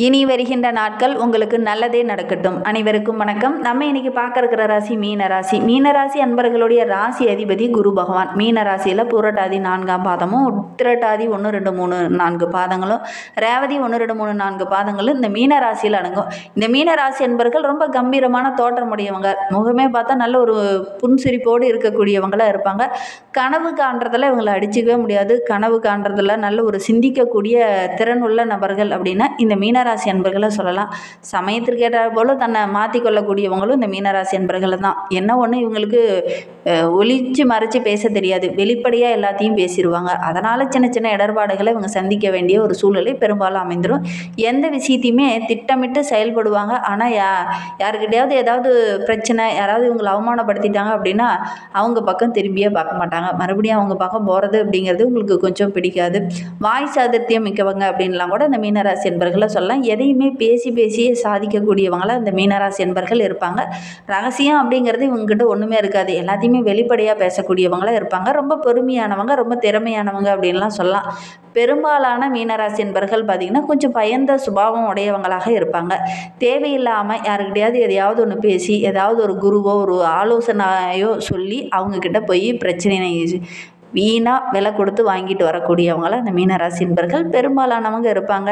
இனி வருகின்ற நாட்கள் உங்களுக்கு நல்லதே நடக்கட்டும். அனைவருக்கும் வணக்கம். நம்ம இன்னைக்கு பார்க்க இருக்கிற ராசி மீன ராசி. மீன ராசி அன்பர்களுடைய ராசி அதிபதி குரு பகவான். மீன ராசியில் பூரட்டாதி 4ஆம் பாதமும், உத்திரட்டாதி 1, 2, 3, 4 பாதங்களும், ரேவதி 1, 2, 3, 4 பாதங்களும் இந்த மீன ராசியில் அடங்கும். இந்த மீன ராசி அன்பர்கள் ரொம்ப கம்பீரமான தோற்றமுடையவங்க. முகமே பார்த்தா நல்ல ஒரு புன்சிரிப்போடு இருக்கக்கூடியவங்களாக இருப்பாங்க. கனவு காண்றதில் இவங்களை அடிச்சுக்கவே முடியாது. கனவு காண்றதில் நல்ல ஒரு சிந்திக்கக்கூடிய திறனுள்ள நபர்கள் அப்படின்னா இந்த மீனராசி அன்பர்களை சொல்லலாம். சமயத்திற்கு ஏற்ற போல தன்னை மாற்றிக்கொள்ளக்கூடியவங்களும் இந்த மீனராசி அன்பர்கள் தான். என்ன ஒன்று, இவங்களுக்கு ஒளிச்சு மறைச்சு பேச தெரியாது. வெளிப்படையாக எல்லாத்தையும் பேசிடுவாங்க. அதனால் சின்ன சின்ன இடர்பாடுகளை இவங்க சந்திக்க வேண்டிய ஒரு சூழ்நிலை பெரும்பாலும் அமைந்துடும். எந்த விஷயத்தையுமே திட்டமிட்டு செயல்படுவாங்க. ஆனால் யாருக்கிட்டையாவது ஏதாவது பிரச்சனை, யாராவது இவங்களை அவமானப்படுத்திட்டாங்க அப்படின்னா அவங்க பக்கம் திரும்பியே பார்க்க மாட்டாங்க. மறுபடியும் அவங்க பக்கம் போகிறது அப்படிங்கிறது உங்களுக்கு கொஞ்சம் பிடிக்காது. வாய் சாதுர்த்தியம் மிக்கவங்க அப்படின்லாம் கூட இந்த மீனராசி என்பர்களை சொல்லலாம். எதையுமே பேசியே சாதிக்கக்கூடியவங்களாக இந்த மீனராசி என்பர்கள் இருப்பாங்க. ரகசியம் அப்படிங்கிறது இவங்ககிட்ட ஒன்றுமே இருக்காது. எல்லாத்தையுமே வெளிப்படையாக பேசக்கூடியவங்களாக இருப்பாங்க. ரொம்ப பொறுமையானவங்க, ரொம்ப திறமையானவங்க அப்படின்லாம் சொல்லலாம். பெரும்பாலான மீனராசி என்பர்கள் பார்த்திங்கன்னா கொஞ்சம் பயந்த சுபாவம் உடையவங்களாக இருப்பாங்க. தேவையில்லாமல் யாருக்கிட்டையாவது எதையாவது ஒன்று பேசி, ஏதாவது ஒரு குருவோ ஒரு ஆலோசனையோ சொல்லி அவங்கக்கிட்ட போய் பிரச்சனை வீணாக விலை கொடுத்து வாங்கிட்டு வரக்கூடியவங்களாம் இந்த மீனராசி என்பர்கள் பெரும்பாலானவங்க இருப்பாங்க.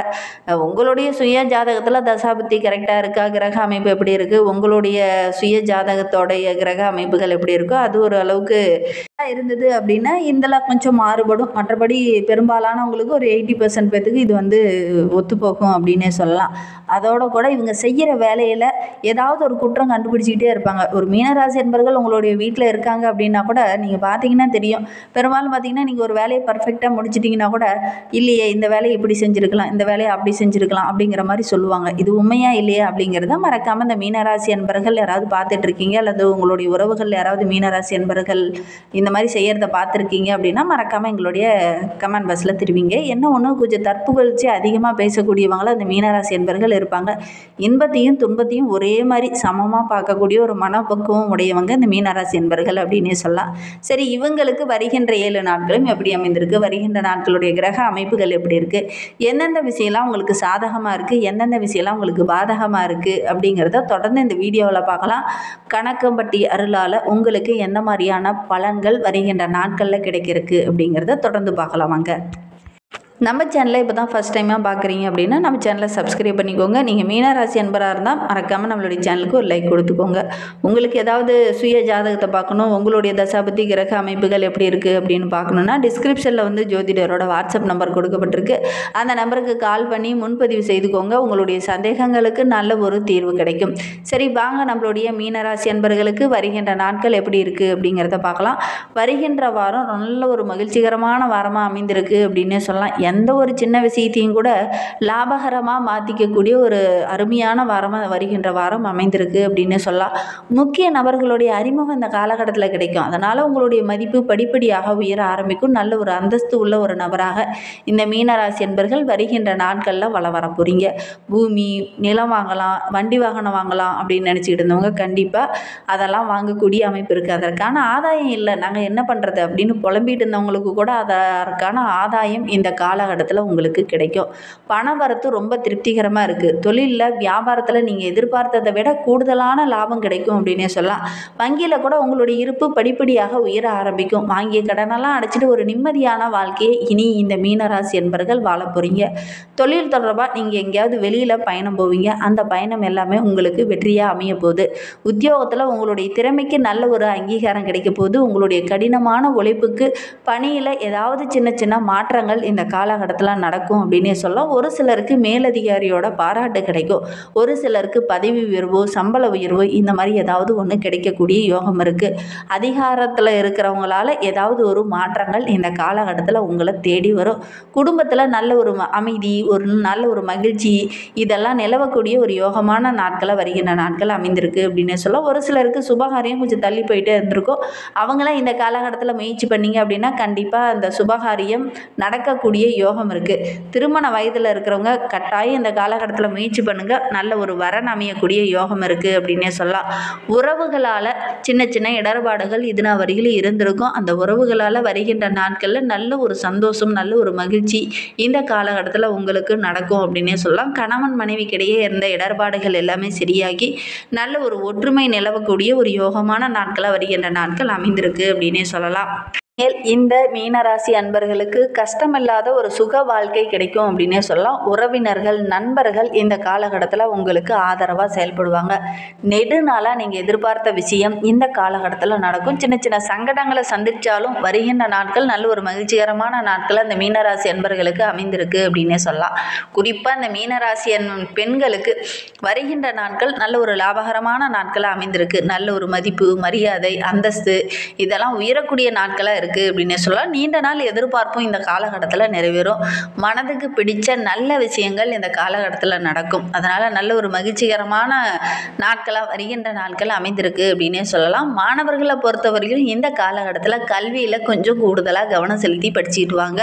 உங்களுடைய சுய ஜாதகத்தில் தசாபுத்தி கரெக்டாக இருக்கா, கிரக அமைப்பு எப்படி இருக்குது, உங்களுடைய சுய ஜாதகத்தோடைய கிரக அமைப்புகள் எப்படி இருக்கோ அது ஒரு அளவுக்கு இருந்தது அப்படின்னா இதில் கொஞ்சம் மாறுபடும். மற்றபடி பெரும்பாலானவங்களுக்கு ஒரு 80% பேத்துக்கு இது ஒத்துப்போகும் அப்படின்னே சொல்லலாம். அதோட கூட இவங்க செய்கிற வேலையில் ஏதாவது ஒரு குற்றம் கண்டுபிடிச்சிக்கிட்டே இருப்பாங்க. ஒரு மீனராசி என்பர்கள் உங்களுடைய வீட்டில் இருக்காங்க அப்படின்னா கூட நீங்கள் பார்த்தீங்கன்னா தெரியும். பெரும்பாலும் பார்த்தீங்கன்னா நீங்கள் ஒரு வேலையை பர்ஃபெக்டாக முடிச்சிட்டிங்கன்னா கூட இல்லையே இந்த வேலையை இப்படி செஞ்சுருக்கலாம், இந்த வேலையை அப்படி செஞ்சுருக்கலாம் அப்படிங்கிற மாதிரி சொல்லுவாங்க. இது உண்மையாக இல்லையா அப்படிங்கிறத மறக்காமல் இந்த மீனராசி என்பர்கள் யாராவது பார்த்துட்ருக்கீங்க அல்லது உங்களுடைய உறவுகள் யாராவது மீனராசி என்பர்கள் இந்த மாதிரி செய்கிறத பார்த்துருக்கீங்க அப்படின்னா மறக்காமல் எங்களுடைய கமெண்ட் பாக்ஸில் தெரிவிங்க. என்ன ஒன்று, கொஞ்சம் தற்புகழ்ச்சி அதிகமாக பேசக்கூடியவங்களாம் இந்த மீனராசி என்பர்கள் இருப்பாங்க. இன்பத்தையும் துன்பத்தையும் ஒரே மாதிரி சமமாக பார்க்கக்கூடிய ஒரு மனப்பக்குவம் உடையவங்க இந்த மீனராசி என்பர்கள் அப்படின்னே சொல்லலாம். சரி, இவங்களுக்கு வருகின்ற 7 நாட்களும் எப்படி அமைந்திருக்கு, வருகின்ற நாட்களுடைய கிரக அமைப்புகள் எப்படி இருக்குது, எந்தெந்த விஷயம்லாம் உங்களுக்கு சாதகமாக இருக்குது, எந்தெந்த விஷயம்லாம் உங்களுக்கு பாதகமாக இருக்குது அப்படிங்கிறத தொடர்ந்து இந்த வீடியோவில் பார்க்கலாம். கணக்கம்பட்டி அருளால் உங்களுக்கு எந்த மாதிரியான பலன்கள் வருகின்ற நாட்களில் கிடைக்கிறதுக்கு அப்படிங்கிறத தொடர்ந்து பார்க்கலாம் வாங்க. நம்ம சேனலை இப்போ தான் ஃபஸ்ட் டைமாக பார்க்குறீங்க அப்படின்னா நம்ம சேனலை சப்ஸ்கிரைப் பண்ணிக்கோங்க. நீங்கள் மீனராசி அன்பராக இருந்தால் மறக்காமல் நம்மளுடைய சேனலுக்கு ஒரு லைக் கொடுத்துக்கோங்க. உங்களுக்கு ஏதாவது சுய ஜாதகத்தை பார்க்கணும், உங்களுடைய தசாபதி கிரக அமைப்புகள் எப்படி இருக்குது அப்படின்னு பார்க்கணுன்னா டிஸ்கிரிப்ஷனில் ஜோதிடரோட வாட்ஸ்அப் நம்பர் கொடுக்கப்பட்டிருக்கு. அந்த நம்பருக்கு கால் பண்ணி முன்பதிவு செய்துக்கோங்க. உங்களுடைய சந்தேகங்களுக்கு நல்ல ஒரு தீர்வு கிடைக்கும். சரி வாங்க, நம்மளுடைய மீனராசி அன்பர்களுக்கு வருகின்ற நாட்கள் எப்படி இருக்குது அப்படிங்கிறத பார்க்கலாம். வருகின்ற வாரம் நல்ல ஒரு மகிழ்ச்சிகரமான வாரமாக அமைந்திருக்கு அப்படின்னே சொல்லலாம். எந்த ஒரு சின்ன விஷயத்தையும் கூட லாபகரமாக மாற்றிக்கக்கூடிய ஒரு அருமையான வாரமாக வருகின்ற வாரம் அமைந்திருக்கு அப்படின்னு சொல்லலாம். முக்கிய நபர்களுடைய அறிமுகம் இந்த காலகட்டத்தில் கிடைக்கும். அதனால் உங்களுடைய மதிப்பு படிப்படியாக உயர ஆரம்பிக்கும். நல்ல ஒரு அந்தஸ்து உள்ள ஒரு நபராக இந்த மீனராசி என்பர்கள் வருகின்ற நாட்களில் வர போகிறீங்க. பூமி, நிலம் வாங்கலாம், வண்டி வாகனம் வாங்கலாம் அப்படின்னு நினச்சிக்கிட்டு இருந்தவங்க கண்டிப்பாக அதெல்லாம் வாங்கக்கூடிய அமைப்பு இருக்குது. அதற்கான ஆதாயம் இல்லை, நாங்கள் என்ன பண்ணுறது அப்படின்னு புலம்பிட்டு இருந்தவங்களுக்கு கூட அதற்கான ஆதாயம் இந்த காலகட்டத்தில் உங்களுக்கு கிடைக்கும். பண வரத்து ரொம்ப திருப்திகரமாக இருக்குது. தொழிலில், வியாபாரத்தில் நீங்கள் எதிர்பார்த்ததை விட கூடுதலான லாபம் கிடைக்கும் அப்படின்னே சொல்லலாம். வங்கியில் கூட உங்களுடைய இருப்பு படிப்படியாக உயர ஆரம்பிக்கும். வாங்கிய கடனெல்லாம் அடைச்சிட்டு ஒரு நிம்மதியான வாழ்க்கையை இனி இந்த மீனராசி என்பர்கள் வாழ போகிறீங்க. தொழில் தொடர்பாக நீங்கள் எங்கேயாவது வெளியில் பயணம் போவீங்க. அந்த பயணம் எல்லாமே உங்களுக்கு வெற்றியாக அமைய போகுது. உத்தியோகத்தில் உங்களுடைய திறமைக்கு நல்ல ஒரு அங்கீகாரம் கிடைக்க போகுது. உங்களுடைய கடினமான உழைப்புக்கு பணியில் ஏதாவது சின்ன சின்ன மாற்றங்கள் இந்த காலகட்டத்தில் நடக்கும் அப்படின்னே சொல்லலாம். ஒரு சிலருக்கு மேலதிகாரியோட பாராட்டு கிடைக்கும். ஒரு சிலருக்கு பதவி உயர்வோ சம்பள உயர்வோ இந்த மாதிரி ஏதாவது ஒன்று கிடைக்கக்கூடிய யோகம் இருக்குது. அதிகாரத்தில் இருக்கிறவங்களால ஏதாவது ஒரு மாற்றங்கள் இந்த காலகட்டத்தில் உங்களை தேடி வரும். குடும்பத்தில் நல்ல ஒரு அமைதி, ஒரு நல்ல ஒரு மகிழ்ச்சி இதெல்லாம் நிலவக்கூடிய ஒரு யோகமான நாட்களை வருகின்ற நாட்கள் அமைந்திருக்கு அப்படின்னே சொல்லலாம். ஒரு சிலருக்கு சுபகாரியம் கொஞ்சம் தள்ளி போயிட்டே இருந்திருக்கும். அவங்களாம் இந்த காலகட்டத்தில் முயற்சி பண்ணிங்க அப்படின்னா கண்டிப்பாக அந்த சுபகாரியம் நடக்கக்கூடிய யோகம் இருக்குது. திருமண வயதில் இருக்கிறவங்க கட்டாயம் இந்த காலகட்டத்தில் முயற்சி பண்ணுங்கள். நல்ல ஒரு வரன் அமையக்கூடிய யோகம் இருக்குது அப்படின்னே சொல்லலாம். உறவுகளால் சின்ன சின்ன இடர்பாடுகள் இதுனா வரையில் இருந்திருக்கும். அந்த உறவுகளால் வருகின்ற நாட்களில் நல்ல ஒரு சந்தோஷம், நல்ல ஒரு மகிழ்ச்சி இந்த காலகட்டத்தில் உங்களுக்கு நடக்கும் அப்படின்னே சொல்லலாம். கணவன் மனைவிக்கிடையே இருந்த இடர்பாடுகள் எல்லாமே சரியாகி நல்ல ஒரு ஒற்றுமை நிலவக்கூடிய ஒரு யோகமான நாட்களாக வருகின்ற நாட்கள் அமைந்திருக்கு அப்படின்னே சொல்லலாம். இந்த மீனராசி அன்பர்களுக்கு கஷ்டமில்லாத ஒரு சுக வாழ்க்கை கிடைக்கும் அப்படின்னே சொல்லலாம். உறவினர்கள், நண்பர்கள் இந்த காலகட்டத்தில் உங்களுக்கு ஆதரவாக செயல்படுவாங்க. நெடுநாளாக நீங்கள் எதிர்பார்த்த விஷயம் இந்த காலகட்டத்தில் நடக்கும். சின்ன சின்ன சங்கடங்களை சந்தித்தாலும் வருகின்ற நாட்கள் நல்ல ஒரு மகிழ்ச்சிகரமான நாட்கள் அந்த மீனராசி அன்பர்களுக்கு அமைந்திருக்கு அப்படின்னே சொல்லலாம். குறிப்பாக இந்த மீனராசி பெண்களுக்கு வருகின்ற நாட்கள் நல்ல ஒரு லாபகரமான நாட்களாக அமைந்திருக்கு. நல்ல ஒரு மதிப்பு, மரியாதை, அந்தஸ்து இதெல்லாம் உயரக்கூடிய நாட்களாக இருக்குது அப்படின்னே சொல்லலாம். நீண்ட நாள் எதிர்பார்ப்பும் இந்த காலகட்டத்தில் நிறைவேறும். மனதுக்கு பிடிச்ச நல்ல விஷயங்கள் இந்த காலகட்டத்தில் நடக்கும். அதனால் நல்ல ஒரு மகிழ்ச்சிகரமான நாட்களாக வருகின்ற நாட்கள் அமைந்திருக்கு அப்படின்னே சொல்லலாம். மாணவர்களை பொறுத்தவரைக்கும் இந்த காலகட்டத்தில் கல்வியில் கொஞ்சம் கூடுதலாக கவனம் செலுத்தி படிச்சுட்டு வாங்க.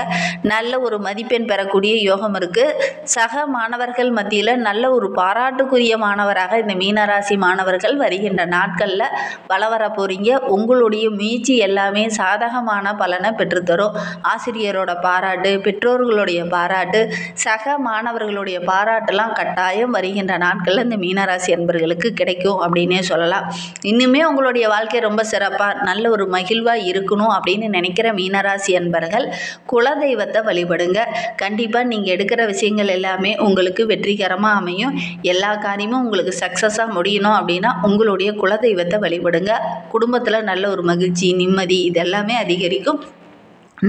நல்ல ஒரு மதிப்பெண் பெறக்கூடிய யோகம் இருக்குது. சக மாணவர்கள் மத்தியில் நல்ல ஒரு பாராட்டுக்குரிய மாணவராக இந்த மீனராசி மாணவர்கள் வருகின்ற நாட்களில் வள வர போகிறீங்க. உங்களுடைய முயற்சி எல்லாமே சாதகமான பலனை பெற்றுத்தரும். ஆசிரியரோட பாராட்டு, பெற்றோர்களுடைய பாராட்டு, சக மாணவர்களுடைய பாராட்டுலாம் கட்டாயம் வருகின்ற நாட்களில் இந்த மீனராசி அன்பர்களுக்கு கிடைக்கும் அப்படின்னே சொல்லலாம். இன்னுமே உங்களுடைய வாழ்க்கை ரொம்ப சிறப்பாக நல்ல ஒரு மகிழ்வாக இருக்கணும் அப்படின்னு நினைக்கிற மீனராசி அன்பர்கள் குலதெய்வத்தை வழிபடுங்க. கண்டிப்பாக நீங்கள் எடுக்கிற விஷயங்கள் எல்லாமே உங்களுக்கு வெற்றிகரமாக அமையும். எல்லா காரியமும் உங்களுக்கு சக்ஸஸாக முடியணும் அப்படின்னா உங்களுடைய குலதெய்வத்தை வழிபடுங்க. குடும்பத்தில் நல்ல ஒரு மகிழ்ச்சி, நிம்மதி இதெல்லாமே அதிகரிக்கும்.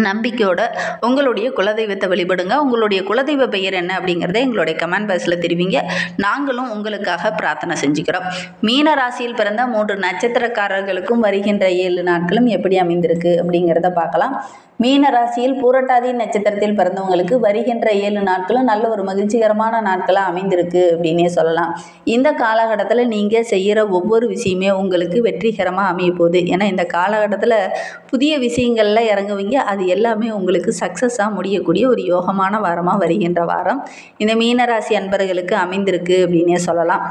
நம்பிக்கையோட உங்களுடைய குலதெய்வத்தை வழிபடுங்க. உங்களுடைய குலதெய்வ பெயர் என்ன அப்படிங்கிறத எங்களுடைய கமெண்ட் பாக்ஸில் தெரிவிங்க. நாங்களும் உங்களுக்காக பிரார்த்தனை செஞ்சுக்கிறோம். மீன ராசியில் பிறந்த 3 நட்சத்திரக்காரர்களுக்கும் வருகின்ற 7 நாட்களும் எப்படி அமைந்திருக்கு அப்படிங்கிறத பார்க்கலாம். மீன ராசியில் பூரட்டாதி நட்சத்திரத்தில் பிறந்தவங்களுக்கு வருகின்ற 7 நாட்களும் நல்ல ஒரு மகிழ்ச்சிகரமான நாட்களாக அமைந்திருக்கு அப்படின்னே சொல்லலாம். இந்த காலகட்டத்தில் நீங்கள் செய்கிற ஒவ்வொரு விஷயமே உங்களுக்கு வெற்றிகரமாக அமைய போகுது. ஏன்னா இந்த காலகட்டத்தில் புதிய விஷயங்களில் இறங்குவீங்க. அது எல்லாமே உங்களுக்கு சக்ஸஸாக முடியக்கூடிய ஒரு யோகமான வாரமாக வருகின்ற வாரம் இந்த மீனராசி அன்பர்களுக்கு அமைந்திருக்கு அப்படின்னே சொல்லலாம்.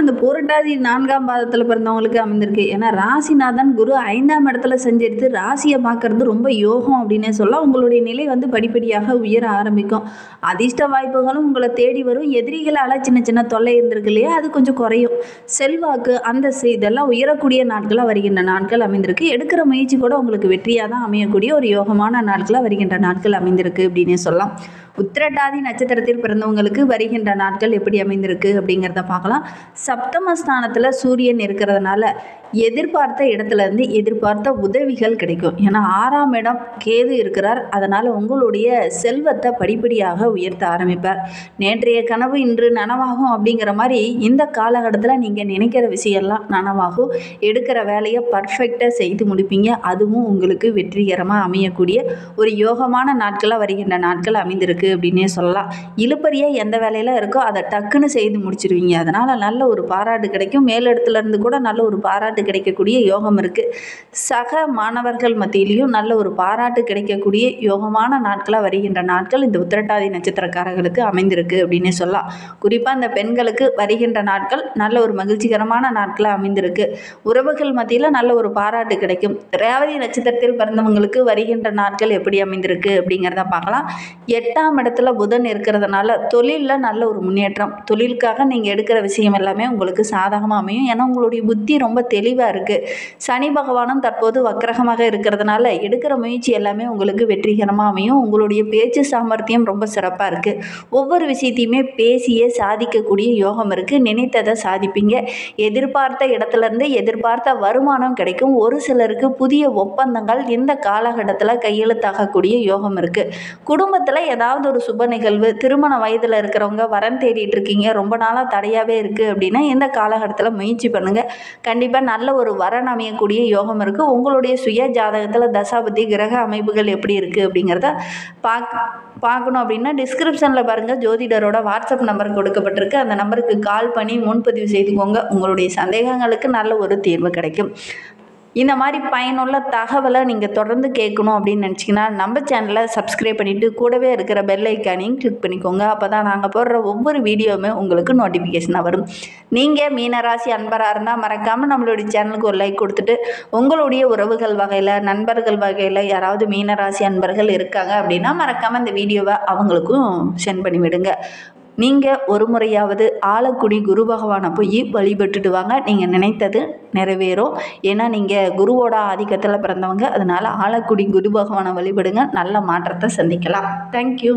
அந்த பூரட்டாதி 4ஆம் பாதத்தில் பிறந்தவங்களுக்கு அமைந்திருக்கு. ஏன்னா ராசிநாதன் குரு 5ஆம் இடத்துல செஞ்செடுத்து ராசியை பார்க்கறது ரொம்ப யோகம் அப்படின்னே சொல்லலாம். உங்களுடைய நிலை படிப்படியாக உயர ஆரம்பிக்கும். அதிர்ஷ்ட வாய்ப்புகளும் உங்களை தேடி வரும். எதிரிகளால் சின்ன சின்ன தொல்லை இருந்திருக்கு இல்லையா, அது கொஞ்சம் குறையும். செல்வாக்கு, அந்தஸ்து இதெல்லாம் உயரக்கூடிய நாட்களாக வருகின்ற நாட்கள் அமைந்திருக்கு. எடுக்கிற முயற்சி கூட உங்களுக்கு வெற்றியாக தான் அமையக்கூடிய ஒரு யோகமான நாட்களாக வருகின்ற நாட்கள் அமைந்திருக்கு அப்படின்னே சொல்லலாம். உத்திரட்டாதி நட்சத்திரத்தில் பிறந்தவங்களுக்கு வருகின்ற நாட்கள் எப்படி அமைந்திருக்கு அப்படிங்கிறத பார்க்கலாம். சப்தமஸ்தானத்தில் சூரியன் இருக்கிறதுனால எதிர்பார்த்த இடத்துலேருந்து எதிர்பார்த்த உதவிகள் கிடைக்கும். ஏன்னா 6ஆம் இடம் கேது இருக்கிறார். அதனால் உங்களுடைய செல்வத்தை படிப்படியாக உயர்த்த ஆரம்பிப்பார். நேற்றைய கனவு இன்று நனவாகும் அப்படிங்கிற மாதிரி இந்த காலகட்டத்தில் நீங்கள் நினைக்கிற விஷயம்லாம் நனவாகும். எடுக்கிற வேலையை பர்ஃபெக்டாக செய்து முடிப்பீங்க. அதுவும் உங்களுக்கு வெற்றிகரமாக அமையக்கூடிய ஒரு யோகமான நாட்களாக வருகின்ற நாட்கள் அமைந்திருக்கு அப்படின்னே சொல்லலாம். இழுப்பறியாக எந்த வேலையில் இருக்கோ அதை டக்குன்னு செய்து முடிச்சிருவீங்க. அதனால் நல்ல ஒரு பாராட்டு கிடைக்கும். மேலிடத்துலேருந்து கூட நல்ல ஒரு பாராட்டு கிடைக்கக்கூடிய யோகம் இருக்குது. சக மாணவர்கள் மத்தியிலையும் நல்ல ஒரு பாராட்டு கிடைக்கக்கூடிய யோகமான நாட்களாக வருகின்ற நாட்கள் இந்த உத்திரட்டாதி நட்சத்திரக்காரர்களுக்கு அமைந்திருக்கு அப்படின்னு சொல்லலாம். குறிப்பாக இந்த பெண்களுக்கு வருகின்ற நாட்கள் நல்ல ஒரு மகிழ்ச்சிகரமான நாட்களாக அமைந்திருக்கு. உறவுகள் மத்தியில் நல்ல ஒரு பாராட்டு கிடைக்கும். ரேவதி நட்சத்திரத்தில் பிறந்தவங்களுக்கு வருகின்ற நாட்கள் எப்படி அமைந்திருக்கு அப்படிங்கிறத பார்க்கலாம். 8ஆம் இடத்துல புதன் இருக்கிறதுனால தொழிலில் நல்ல ஒரு முன்னேற்றம். தொழிலுக்காக நீங்கள் எடுக்கிற விஷயம் எல்லாமே உங்களுக்கு சாதகமாக அமையும். ஏன்னா உங்களுடைய புத்தி ரொம்ப தெளிவாக இருக்குது. சனி பகவானும் தற்போது வக்கிரகமாக இருக்கிறதுனால எடுக்கிற முயற்சி எல்லாமே உங்களுக்கு வெற்றிகரமாக அமையும். உங்களுடைய பேச்சு சாமர்த்தியம் ரொம்ப சிறப்பாக இருக்குது. ஒவ்வொரு விஷயத்தையுமே பேசியே சாதிக்கக்கூடிய யோகம் இருக்குது. நினைத்ததை சாதிப்பீங்க. எதிர்பார்த்த இடத்துலேருந்து எதிர்பார்த்த வருமானம் கிடைக்கும். ஒரு சிலருக்கு புதிய ஒப்பந்தங்கள் இந்த காலகட்டத்தில் கையெழுத்தாகக்கூடிய யோகம் இருக்குது. குடும்பத்தில் ஏதாவது ஒரு சுப நிகழ்வு, திருமண வயதில் இருக்கிறவங்க வரன் தேடிட்டு இருக்கீங்க, ரொம்ப நாளாக தடையாகவே இருக்குது அப்படின்னா இந்த காலகட்டத்தில் முயற்சி பண்ணுங்கள். கண்டிப்பாக நல்ல ஒரு வரன் அமையக்கூடிய யோகம் இருக்குது. உங்களுடைய சுய ஜாதகத்தில் தசாபதி கிரக அமைப்புகள் எப்படி இருக்குது அப்படிங்கிறத பார்க்கணும் அப்படின்னா டிஸ்கிரிப்ஷனில் பாருங்கள், ஜோதிடரோட வாட்ஸ்அப் நம்பர் கொடுக்கப்பட்டிருக்கு. அந்த நம்பருக்கு கால் பண்ணி முன்பதிவு செய்துக்கோங்க. உங்களுடைய சந்தேகங்களுக்கு நல்ல ஒரு தீர்வு கிடைக்கும். இந்த மாதிரி பயனுள்ள தகவலை நீங்கள் தொடர்ந்து கேட்கணும் அப்படின்னு நினச்சிங்கன்னா நம்ம சேனலை சப்ஸ்கிரைப் பண்ணிவிட்டு கூடவே இருக்கிற பெல் ஐக்கானையும் கிளிக் பண்ணிக்கோங்க. அப்போ தான் நாங்கள் போடுற ஒவ்வொரு வீடியோவுமே உங்களுக்கு நோட்டிஃபிகேஷனாக வரும். நீங்கள் மீனராசி அன்பராக இருந்தால் மறக்காமல் நம்மளுடைய சேனலுக்கு ஒரு லைக் கொடுத்துட்டு உங்களுடைய உறவுகள் வகையில் நண்பர்கள் வகையில் யாராவது மீனராசி அன்பர்கள் இருக்காங்க அப்படின்னா மறக்காமல் இந்த வீடியோவை அவங்களுக்கும் சென்ட் பண்ணிவிடுங்க. நீங்கள் ஒரு முறையாவது ஆலக்குடி குரு பகவானை போய் வழிபட்டுட்டு வாங்க. நீங்கள் நினைத்தது நிறைவேறும். ஏன்னா நீங்கள் குருவோட ஆதிக்கத்தில் பிறந்தவங்க. அதனால் ஆலக்குடி குரு பகவானை வழிபடுங்க. நல்ல மாற்றத்தை சந்திக்கலாம். தேங்க்யூ.